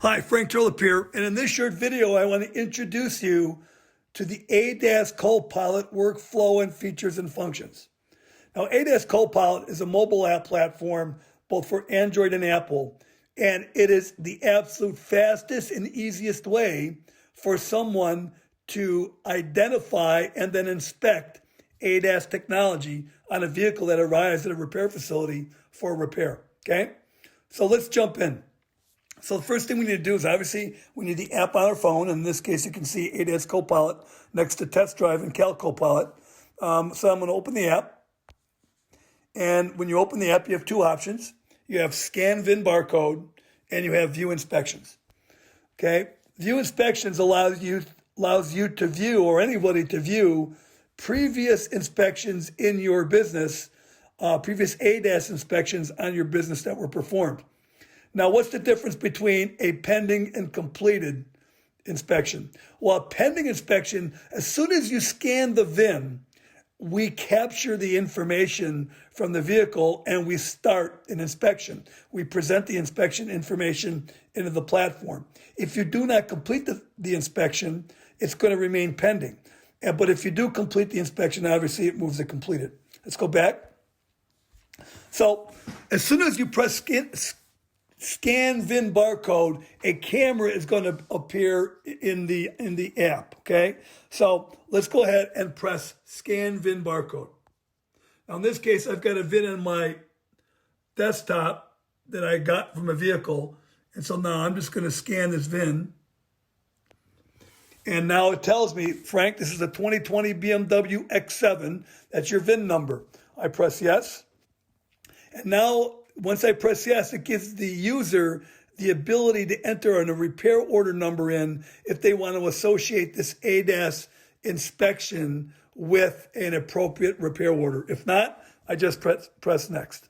Hi, Frank Turlip here, and in this short video, I want to introduce you to the ADAS CoPilot workflow and features and functions. Now, ADAS CoPilot is a mobile app platform both for Android and Apple, and it is the absolute fastest and easiest way for someone to identify and then inspect ADAS technology on a vehicle that arrives at a repair facility for repair, okay? So let's jump in. So the first thing we need to do is obviously we need the app on our phone. In this case, you can see ADAS CoPilot next to Test Drive and Cal CoPilot. So I'm going to open the app. And when you open the app, you have two options. You have Scan Vin Barcode and you have View Inspections. Okay? View Inspections allows you to view, or anybody to view, previous inspections in your business, previous ADAS inspections on your business that were performed. Now, what's the difference between a pending and completed inspection? Well, a pending inspection, as soon as you scan the VIN, we capture the information from the vehicle and we start an inspection. We present the inspection information into the platform. If you do not complete the inspection, it's going to remain pending. But if you do complete the inspection, obviously it moves to completed. Let's go back. So as soon as you press Scan Vin Barcode, a camera is going to appear in the app, okay? So let's go ahead and press Scan Vin Barcode. Now in this case, I've got a VIN on my desktop that I got from a vehicle. And so now I'm just going to scan this VIN. And now it tells me, Frank, this is a 2020 BMW X7. That's your VIN number. I press yes. And now once I press yes, it gives the user the ability to enter a repair order number in if they want to associate this ADAS inspection with an appropriate repair order. If not, I just press next.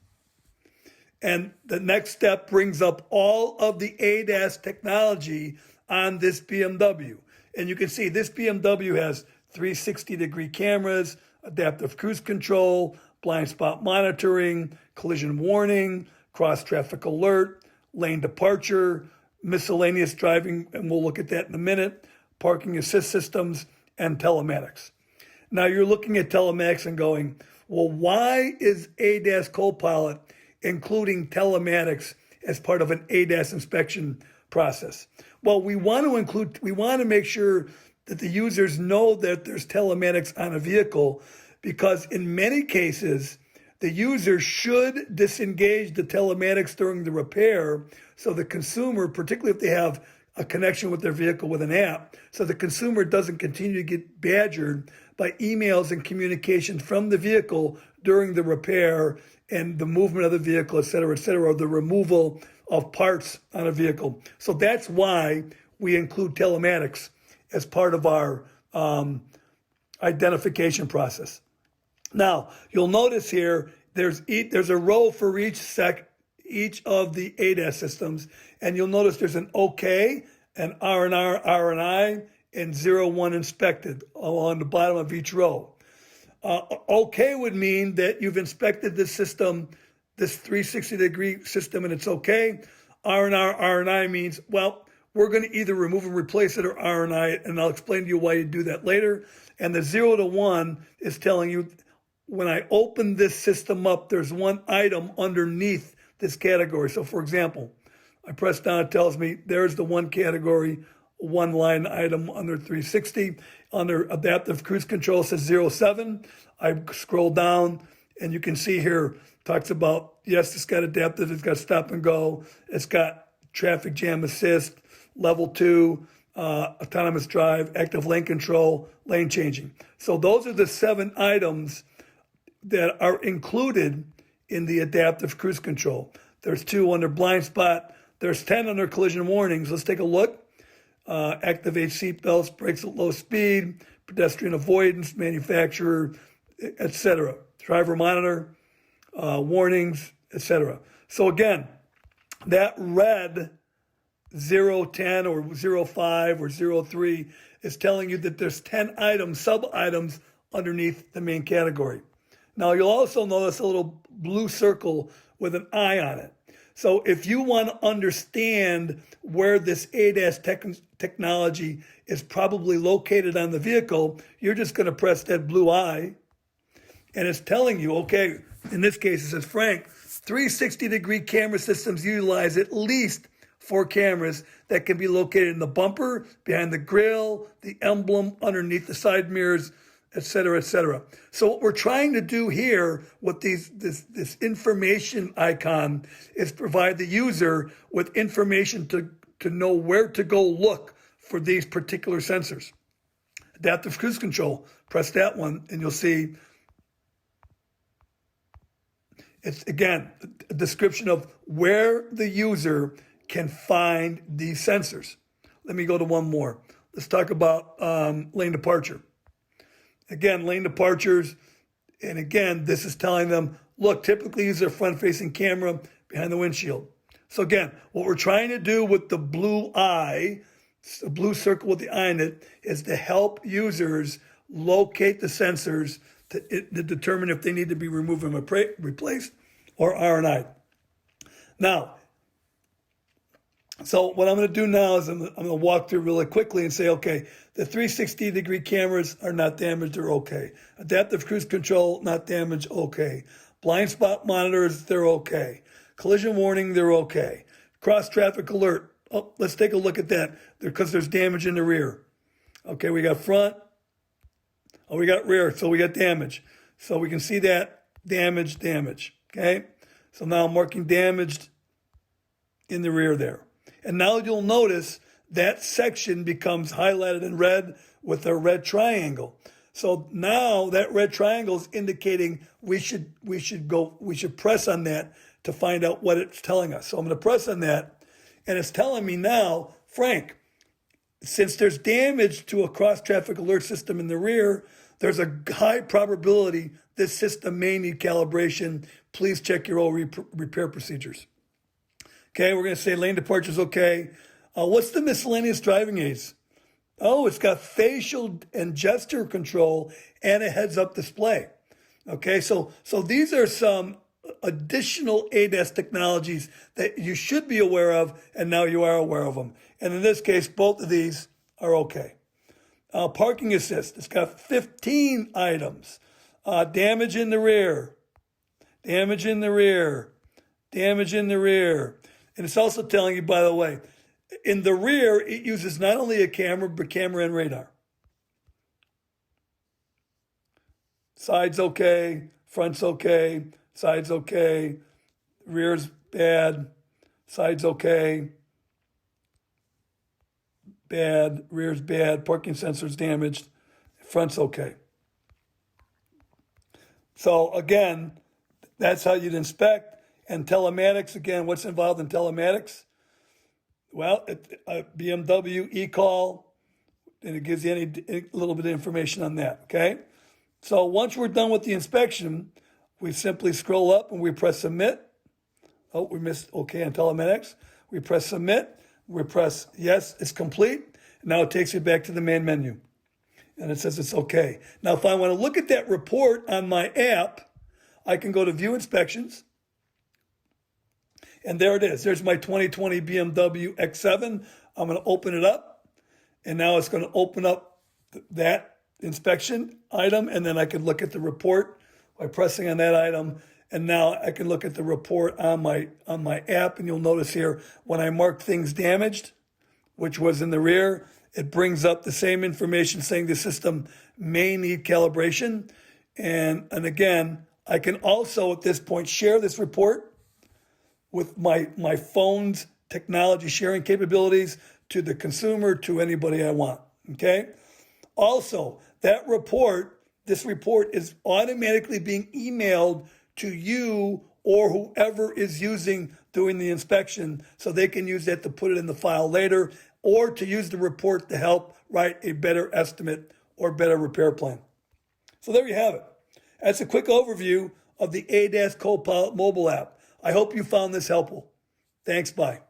And the next step brings up all of the ADAS technology on this BMW. And you can see this BMW has 360-degree cameras, adaptive cruise control, blind spot monitoring, collision warning, cross-traffic alert, lane departure, miscellaneous driving, and we'll look at that in a minute, parking assist systems, and telematics. Now you're looking at telematics and going, well, why is ADAS CoPilot including telematics as part of an ADAS inspection process? Well, we want to make sure that the users know that there's telematics on a vehicle, because in many cases, the user should disengage the telematics during the repair so the consumer, particularly if they have a connection with their vehicle with an app, so the consumer doesn't continue to get badgered by emails and communications from the vehicle during the repair and the movement of the vehicle, et cetera, or the removal of parts on a vehicle. So that's why we include telematics as part of our identification process. Now, you'll notice here, there's a row for each of the ADAS systems, and you'll notice there's an OK, an R&R, R&I, and 01 inspected along the bottom of each row. OK would mean that you've inspected this system, this 360-degree system, and it's OK. R&R, R&I means, well, we're going to either remove and replace it or R&I it, and I'll explain to you why you do that later. And the 0 to 1 is telling you, when I open this system up, there's one item underneath this category. So for example, I press down, it tells me there's the one category, one line item under 360. Under adaptive cruise control, it says 07. I scroll down and you can see here, talks about, yes, it's got adaptive, it's got stop and go, it's got traffic jam assist, level 2, autonomous drive, active lane control, lane changing. So those are the 7 items that are included in the adaptive cruise control. There's 2 under blind spot. There's 10 under collision warnings. Let's take a look. Activate seatbelts, brakes at low speed, pedestrian avoidance, manufacturer, etc. Driver monitor, warnings, etc. So again, that red 010 or 05 or 03 is telling you that there's 10 items, sub-items underneath the main category. Now, you'll also notice a little blue circle with an eye on it. So if you want to understand where this ADAS technology is probably located on the vehicle, you're just going to press that blue eye, and it's telling you, okay, in this case it says, Frank, 360-degree camera systems utilize at least 4 cameras that can be located in the bumper, behind the grille, the emblem, underneath the side mirrors, etc., etc. So what we're trying to do here with this information icon is provide the user with information to know where to go look for these particular sensors. Adaptive cruise control, press that one and you'll see it's, again, a description of where the user can find these sensors. Let me go to one more. Let's talk about lane departure. Again, lane departures, and again, this is telling them, look, typically use their front-facing camera behind the windshield. So again, what we're trying to do with the blue eye, the blue circle with the eye in it, is to help users locate the sensors to determine if they need to be removed and replaced or R&I. Now, so what I'm going to do now is I'm going to walk through really quickly and say, okay, the 360-degree cameras are not damaged, they're okay. Adaptive cruise control, not damaged, okay. Blind spot monitors, they're okay. Collision warning, they're okay. Cross traffic alert, oh, let's take a look at that because there's damage in the rear. Okay, we got front, oh, we got rear, so we got damage. So we can see that, damage, okay? So now I'm marking damaged in the rear there. And now you'll notice that section becomes highlighted in red with a red triangle. So now that red triangle is indicating we should press on that to find out what it's telling us. So I'm going to press on that, and it's telling me now, Frank, since there's damage to a cross-traffic alert system in the rear, there's a high probability this system may need calibration. Please check your own repair procedures. Okay, we're going to say lane departure is okay. What's the miscellaneous driving aids? Oh, it's got facial and gesture control and a heads-up display. Okay, so these are some additional ADAS technologies that you should be aware of, and now you are aware of them. And in this case, both of these are okay. Parking assist, it's got 15 items. Damage in the rear, damage in the rear, damage in the rear. And it's also telling you, by the way, in the rear, it uses not only a camera, but camera and radar. Side's okay, front's okay, side's okay, rear's bad, side's okay, bad, rear's bad, parking sensor's damaged, front's okay. So again, that's how you'd inspect. And telematics, again, what's involved in telematics? Well, a BMW e-call, and it gives you a little bit of information on that, okay? So once we're done with the inspection, we simply scroll up and we press submit. Oh, we missed okay on telematics. We press submit. We press yes, it's complete. Now it takes you back to the main menu. And it says it's okay. Now, if I want to look at that report on my app, I can go to View Inspections. And there it is. There's my 2020 BMW X7. I'm going to open it up. And now it's going to open up that inspection item. And then I can look at the report by pressing on that item. And now I can look at the report on my app. And you'll notice here, when I mark things damaged, which was in the rear, it brings up the same information saying the system may need calibration. And again, I can also at this point share this report with my phone's technology sharing capabilities to the consumer, to anybody I want, okay? Also, this report is automatically being emailed to you or whoever is doing the inspection, so they can use that to put it in the file later or to use the report to help write a better estimate or better repair plan. So there you have it. That's a quick overview of the ADAS CoPilot mobile app. I hope you found this helpful. Thanks, bye.